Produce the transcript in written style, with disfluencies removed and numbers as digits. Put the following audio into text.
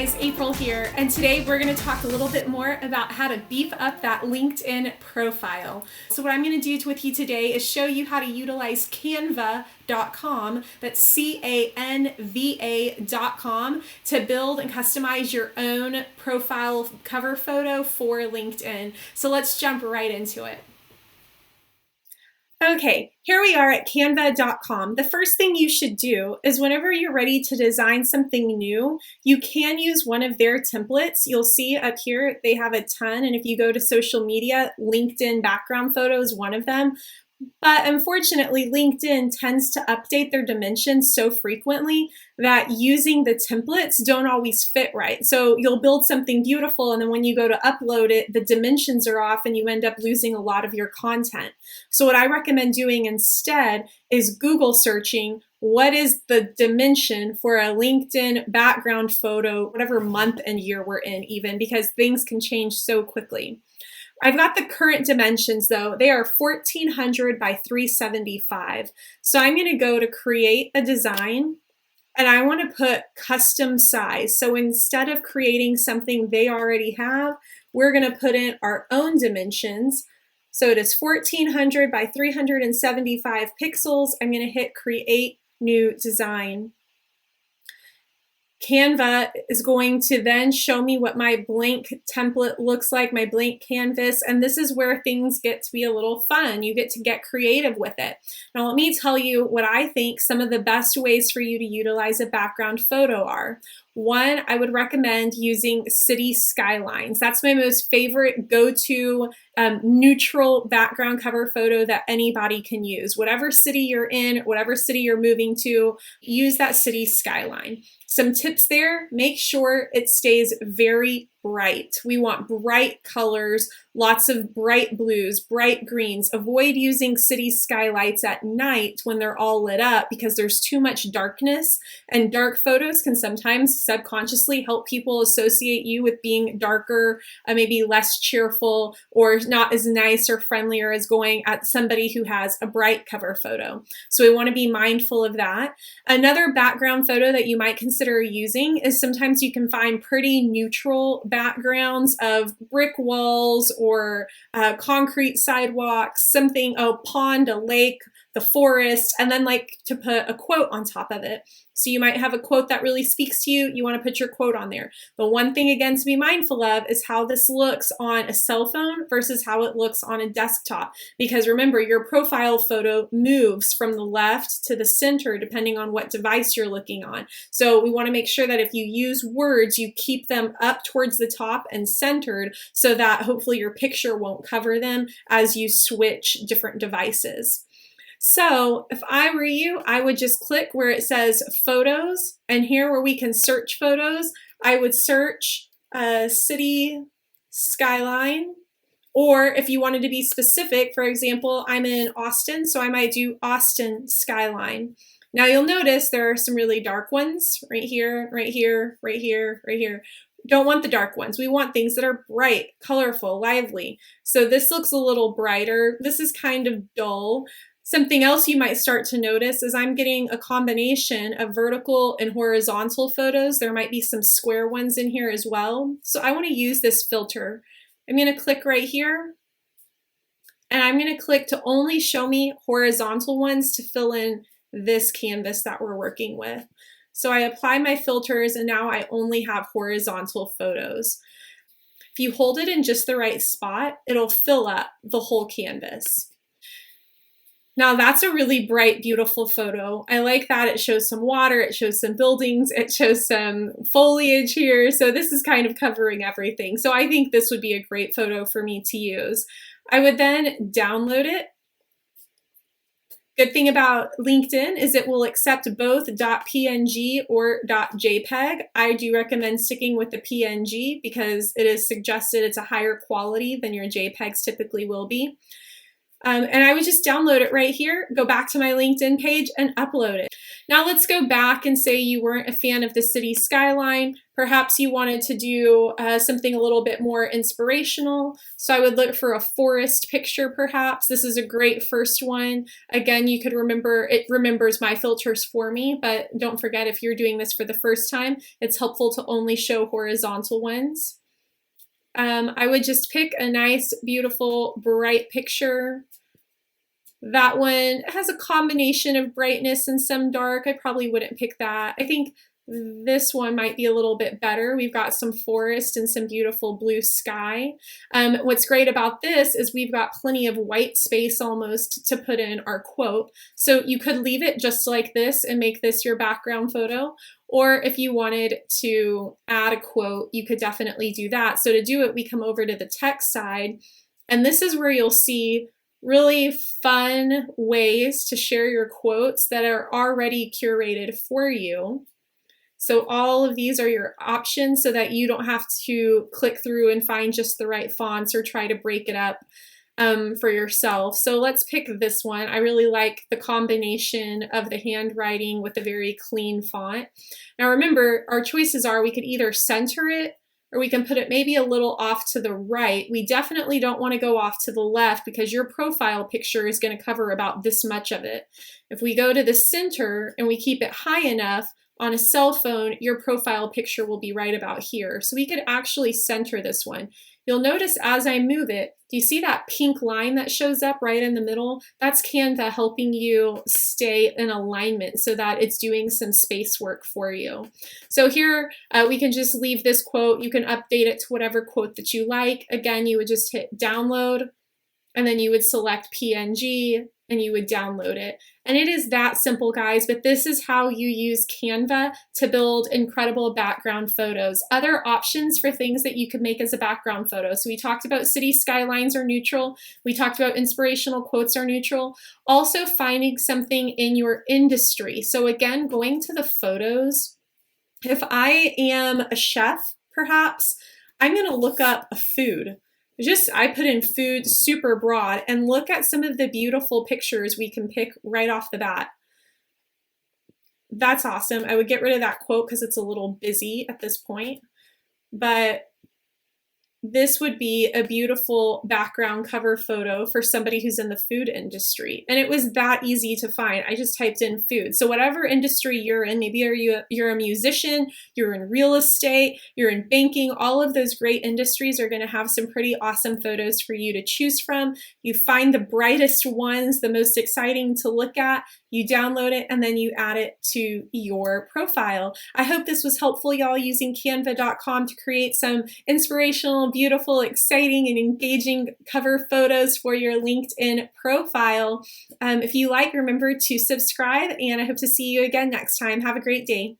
guys, April here, and today we're going to talk a little bit more about how to beef up that LinkedIn profile. So what I'm going to do with you today is show you how to utilize Canva.com, that's Canva.com, to build and customize your own profile cover photo for LinkedIn. So let's jump right into it. Okay, here we are at Canva.com. The first thing you should do is whenever you're ready to design something new, you can use one of their templates. You'll see up here they have a ton, and if you go to social media, LinkedIn background photo is one of them. But unfortunately, LinkedIn tends to update their dimensions so frequently that using the templates don't always fit right. So you'll build something beautiful, and then when you go to upload it, the dimensions are off and you end up losing a lot of your content. So what I recommend doing instead is Google searching what is the dimension for a LinkedIn background photo, whatever month and year we're in even, because things can change so quickly. I've got the current dimensions though. They are 1400 by 375. So I'm going to go to create a design and I want to put custom size. So instead of creating something they already have, we're going to put in our own dimensions. So it is 1400 by 375 pixels. I'm going to hit create new design. Canva is going to then show me what my blank template looks like, my blank canvas, and this is where things get to be a little fun. You get to get creative with it. Now let me tell you what I think some of the best ways for you to utilize a background photo are. One, I would recommend using city skylines. That's my most favorite go-to neutral background cover photo that anybody can use. Whatever city you're in, whatever city you're moving to, use that city skyline. Some tips there, make sure it stays very bright. We want bright colors, lots of bright blues, bright greens. Avoid using city skylights at night when they're all lit up because there's too much darkness, and dark photos can sometimes subconsciously help people associate you with being darker, maybe less cheerful, or not as nice or friendlier as going at somebody who has a bright cover photo. So we want to be mindful of that. Another background photo that you might consider using is sometimes you can find pretty neutral backgrounds of brick walls or concrete sidewalks, something, a pond, a lake, the forest, and then like to put a quote on top of it. So you might have a quote that really speaks to you. You want to put your quote on there. The one thing again to be mindful of is how this looks on a cell phone versus how it looks on a desktop. Because remember, your profile photo moves from the left to the center depending on what device you're looking on. So we want to make sure that if you use words, you keep them up towards the top and centered so that hopefully your picture won't cover them as you switch different devices. So if I were you, I would just click where it says photos, and here where we can search photos, I would search city skyline, or if you wanted to be specific, for example, I'm in Austin, so I might do Austin skyline. Now you'll notice there are some really dark ones right here, right here, right here, right here. Don't want the dark ones. We want things that are bright, colorful, lively. So this looks a little brighter. This is kind of dull. Something else you might start to notice is I'm getting a combination of vertical and horizontal photos. There might be some square ones in here as well. So I want to use this filter. I'm going to click right here, and I'm going to click to only show me horizontal ones to fill in this canvas that we're working with. So I apply my filters, and now I only have horizontal photos. If you hold it in just the right spot, it'll fill up the whole canvas. Now that's a really bright, beautiful photo. I like that. It shows some water, it shows some buildings, it shows some foliage here. So this is kind of covering everything. So I think this would be a great photo for me to use. I would then download it. Good thing about LinkedIn is it will accept both .png or .jpeg. I do recommend sticking with the PNG because it is suggested it's a higher quality than your JPEGs typically will be. And I would just download it right here, go back to my LinkedIn page and upload it. Now let's go back and say you weren't a fan of the city skyline, Perhaps you wanted to do something a little bit more inspirational. So I would look for a forest picture perhaps. This is a great first one. Again, you could remember, it remembers my filters for me, but don't forget if you're doing this for the first time, it's helpful to only show horizontal ones. I would just pick a nice, beautiful, bright picture. That one has a combination of brightness and some dark. I probably wouldn't pick that. I think this one might be a little bit better. We've got some forest and some beautiful blue sky. What's great about this is we've got plenty of white space almost to put in our quote. So you could leave it just like this and make this your background photo. Or if you wanted to add a quote, you could definitely do that. So to do it, we come over to the text side, and this is where you'll see really fun ways to share your quotes that are already curated for you. So all of these are your options so that you don't have to click through and find just the right fonts or try to break it up for yourself. So let's pick this one. I really like the combination of the handwriting with a very clean font. Now remember, our choices are we could either center it or we can put it maybe a little off to the right. We definitely don't want to go off to the left because your profile picture is going to cover about this much of it. If we go to the center and we keep it high enough, on a cell phone, your profile picture will be right about here. So we could actually center this one. You'll notice as I move it, do you see that pink line that shows up right in the middle? That's Canva helping you stay in alignment so that it's doing some space work for you. So here we can just leave this quote. You can update it to whatever quote that you like. Again, you would just hit download and then you would select PNG and you would download it. And it is that simple, guys, but this is how you use Canva to build incredible background photos. Other options for things that you could make as a background photo. So we talked about city skylines are neutral. We talked about inspirational quotes are neutral. Also finding something in your industry. So again, going to the photos, if I am a chef, perhaps, I'm gonna look up a food. I put in food super broad and look at some of the beautiful pictures we can pick right off the bat. That's awesome. I would get rid of that quote because it's a little busy at this point, but this would be a beautiful background cover photo for somebody who's in the food industry. And it was that easy to find. I just typed in food. So whatever industry you're in, maybe you're a musician, you're in real estate, you're in banking, all of those great industries are going to have some pretty awesome photos for you to choose from. You find the brightest ones, the most exciting to look at, you download it, and then you add it to your profile. I hope this was helpful, y'all, using canva.com to create some inspirational, beautiful, exciting, and engaging cover photos for your LinkedIn profile. If you like, remember to subscribe, and I hope to see you again next time. Have a great day.